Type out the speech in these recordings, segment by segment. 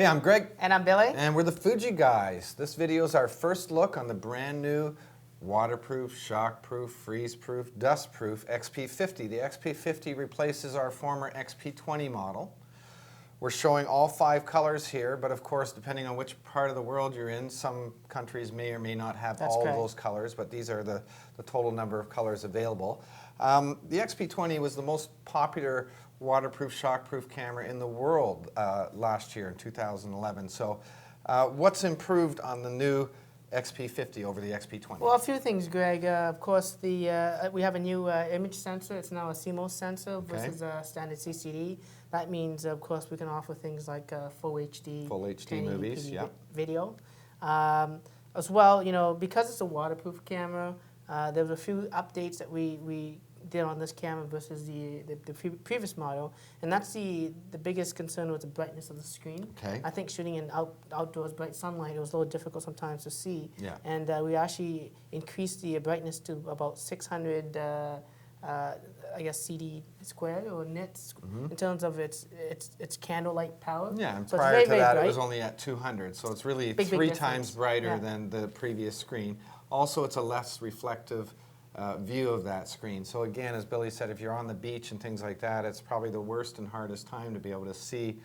I'm Greg. And I'm Billy. And we're the Fuji Guys. This video is our first look on the brand new waterproof, shockproof, freeze-proof, dustproof XP50. The XP50 replaces our former XP20 model. We're showing all 5 colors here, but of course, depending on which part of the world you're in, some countries may or may not have all of those colors, but these are the total number of colors available. The XP20 was the most popular waterproof, shockproof camera in the world last year in 2011. So what's improved on the new XP50 over the XP20? Well, a few things, Greg. Of course, we have a new image sensor. It's now a CMOS sensor versus a standard CCD. That means, of course, we can offer things like full HD movies, video. As well, you know, because it's a waterproof camera, there were a few updates that we did on this camera versus the previous model, and that's the biggest concern was the brightness of the screen. Okay. I think shooting in outdoors bright sunlight, it was a little difficult sometimes to see. Yeah. And we actually increased the brightness to about 600 I guess CD squared or nits in terms of its candlelight power. Yeah, and so prior to that bright. it was only at 200, so it's really big 3 times brighter yeah. than the previous screen. Also, it's a less reflective view of that screen. So again, as Billy said, if you're on the beach and things like that, it's probably the worst and hardest time to be able to see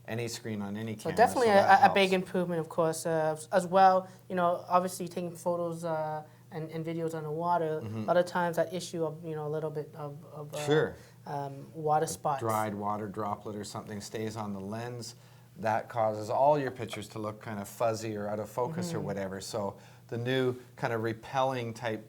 any screen on any camera. So definitely a big improvement, of course, as well. You know, obviously taking photos and videos underwater, a lot of times that issue of, you know, a little bit of water spots. Dried water droplet or something stays on the lens. That causes all your pictures to look kind of fuzzy or out of focus or whatever. So the new kind of repelling type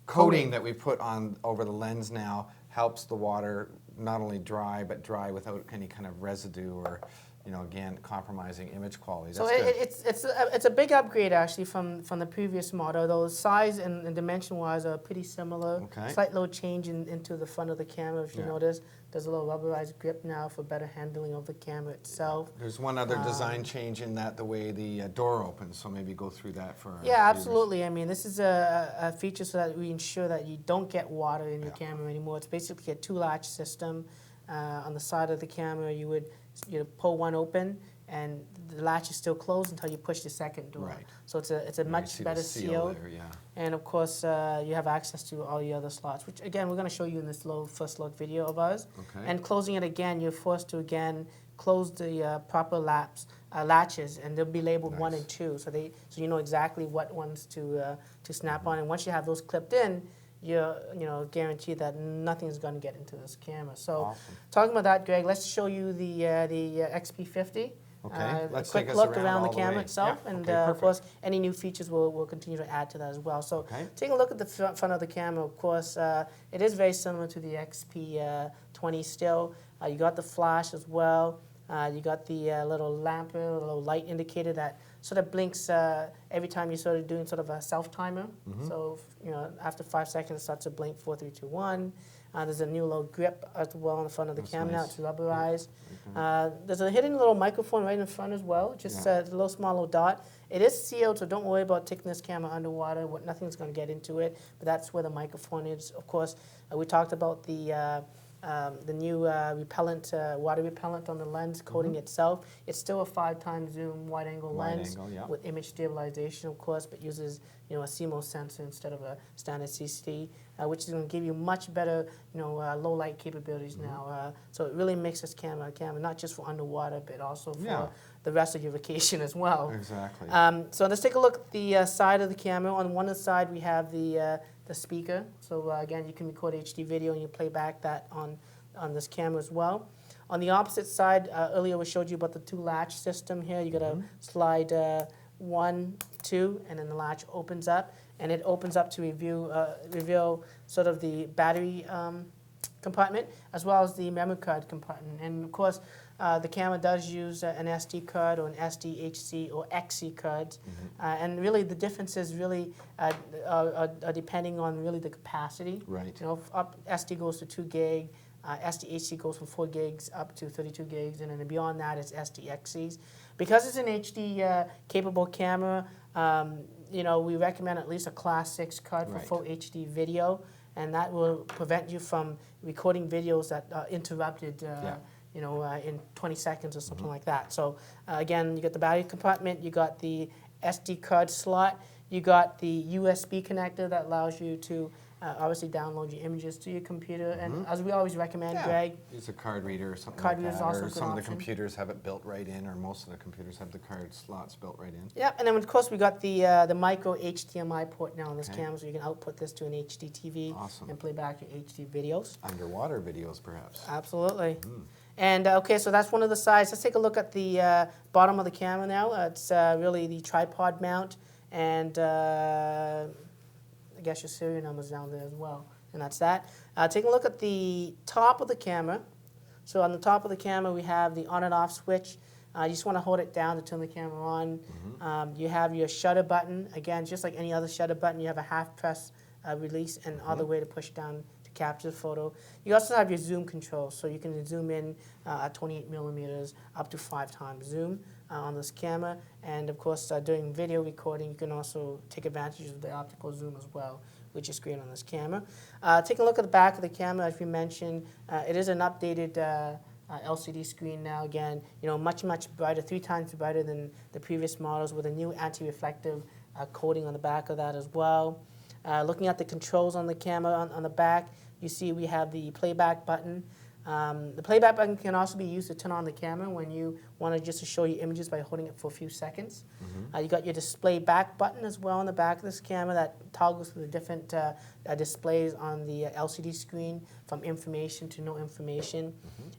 coating that we put on over the lens now helps the water not only dry, but dry without any kind of residue or, you know, again, compromising image quality. That's so it's a big upgrade actually from the previous model. Those size and dimension-wise are pretty similar. Okay. Slight little change into the front of the camera. If you notice, there's a little rubberized grip now for better handling of the camera itself. There's one other design change in that, the way the door opens. So maybe go through that for our viewers. Absolutely. I mean, this is a feature so that we ensure that you don't get water in your camera anymore. It's basically a 2-latch system. On the side of the camera, you would pull one open, and the latch is still closed until you push the second door. Right. So it's a much better seal. There, yeah. And of course, you have access to all the other slots, which again we're going to show you in this little first look video of ours. Okay. And closing it again, you're forced to again close the proper latches, and they'll be labeled 1 and 2, so you know exactly what ones to snap on. And once you have those clipped in, you're guaranteed that nothing's going to get into this camera. So, talking about that, Greg, let's show you the XP50. Okay. Let's a quick take us look around the all camera way. itself, and of course, any new features we'll continue to add to that as well. So, take a look at the front of the camera. Of course, it is very similar to the XP20 still. You got the flash as well. You got the little lamp, a little light indicator that sort of blinks every time you're sort of doing sort of a self-timer. So, you know, after 5 seconds, it starts to blink 4, 3, 2, 1. There's a new little grip as well on the front of the camera now. It's rubberized. There's a hidden little microphone right in front as well, just a little small little dot. It is sealed, so don't worry about taking this camera underwater. Nothing's going to get into it, but that's where the microphone is. Of course, we talked about the new repellent, water repellent on the lens coating itself. It's still a 5x zoom wide-angle lens with image stabilization, of course, but uses a CMOS sensor instead of a standard CCD, which is going to give you much better low light capabilities now. So it really makes this camera a camera not just for underwater, but also for the rest of your vacation as well. Exactly. So let's take a look at the side of the camera. On one side we have the speaker. So again, you can record HD video and you play back that on this camera as well. On the opposite side, earlier we showed you about the 2-latch system here. You got to slide 1, 2, and then the latch opens up, and it opens up to reveal sort of the battery compartment as well as the memory card compartment. And of course, the camera does use an SD card or an SDHC or XC cards, and really the differences really are depending on really the capacity. Right. You know, SD goes to 2 gig, SDHC goes from 4 gigs up to 32 gigs, and then beyond that it's SDXCs. Because it's an HD capable camera, we recommend at least a Class 6 card for full HD video, and that will prevent you from recording videos that are interrupted in 20 seconds or something like that. So again, you got the battery compartment, you got the SD card slot, you got the USB connector that allows you to obviously download your images to your computer. And as we always recommend, Greg, use a card reader or something card like reader is that. also a Or good some of the option. computers have it built right in, or most of the computers have the card slots built right in. Yeah, and then of course we got the micro HDMI port now on this Okay. camera, so you can output this to an HD TV Awesome. and play back your HD videos. Underwater videos, perhaps. Absolutely. And okay, so that's one of the sides. Let's take a look at the bottom of the camera now. It's really the tripod mount, and I guess your serial number's down there as well. And that's that. Taking a look at the top of the camera. So on the top of the camera, we have the on and off switch. You just want to hold it down to turn the camera on. You have your shutter button. Again, just like any other shutter button, you have a half press release and other way to push down to capture the photo. You also have your zoom control, so you can zoom in at 28 millimeters, up to 5 times zoom on this camera. And of course, during video recording, you can also take advantage of the optical zoom as well, which is great on this camera. Taking a look at the back of the camera, as we mentioned, it is an updated LCD screen now. Again, much brighter, 3 times brighter than the previous models, with a new anti-reflective coating on the back of that as well. Looking at the controls on the camera on the back, you see we have the playback button. The playback button can also be used to turn on the camera when you want to just to show you images by holding it for a few seconds. You got your display back button as well on the back of this camera that toggles through the different displays on the LCD screen, from information to no information.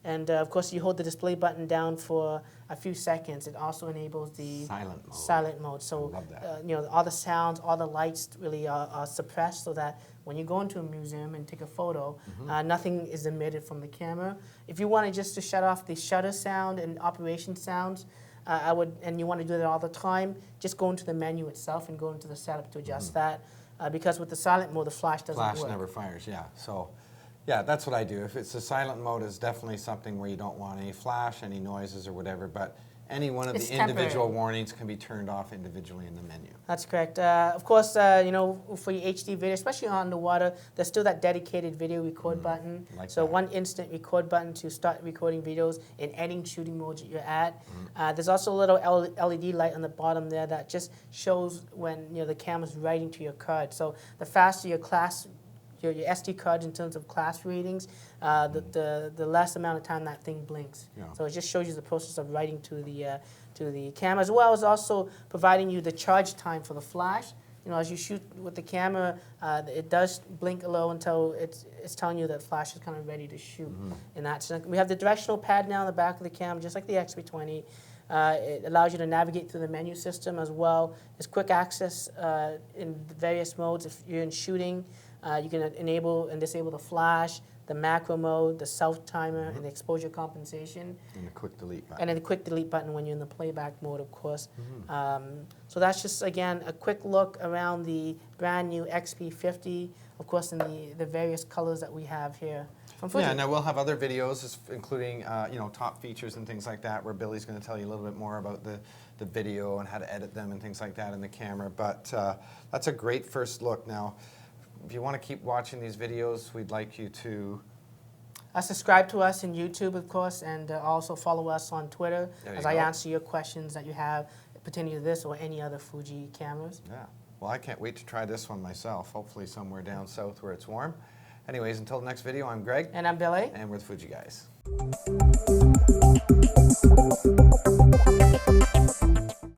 And of course, you hold the display button down for a few seconds. It also enables the silent mode. So I love that. all the sounds, all the lights really are suppressed, so that when you go into a museum and take a photo, nothing is emitted from the camera. If you want to shut off the shutter sound and operation sounds, and you want to do that all the time, just go into the menu itself and go into the setup to adjust that. Because with the silent mode, the flash doesn't work. Flash never fires, yeah. So, yeah, that's what I do. If it's a silent mode, it's definitely something where you don't want any flash, any noises or whatever, but any one of It's the individual temporary. warnings can be turned off individually in the menu. That's correct. Of course, for your HD video, especially on the water, there's still that dedicated video record button. Like So that. one instant record button to start recording videos in any shooting mode that you're at. There's also a little LED light on the bottom there that just shows when the camera's writing to your card. So the faster your SD card in terms of class readings, the less amount of time that thing blinks. Yeah. So it just shows you the process of writing to the camera, as well as also providing you the charge time for the flash. As you shoot with the camera, it does blink a little until it's telling you that flash is kind of ready to shoot. In that sense, we have the directional pad now on the back of the camera, just like the XP20. It allows you to navigate through the menu system as well. There's quick access in various modes. If you're in shooting, you can enable and disable the flash, the macro mode, the self-timer, and the exposure compensation. And the quick delete button. And then the quick delete button when you're in the playback mode, of course. So that's just, again, a quick look around the brand new XP50, of course, in the various colors that we have here from Fuji. Yeah, now we'll have other videos, including top features and things like that, where Billy's going to tell you a little bit more about the video and how to edit them and things like that in the camera. But that's a great first look. Now, if you want to keep watching these videos, we'd like you to subscribe to us in YouTube, of course, and also follow us on Twitter as I go. answer your questions that you have pertaining to this or any other Fuji cameras. Yeah. Well, I can't wait to try this one myself, hopefully somewhere down south where it's warm. Anyways, until the next video, I'm Greg. And I'm Billy. And we're the Fuji Guys.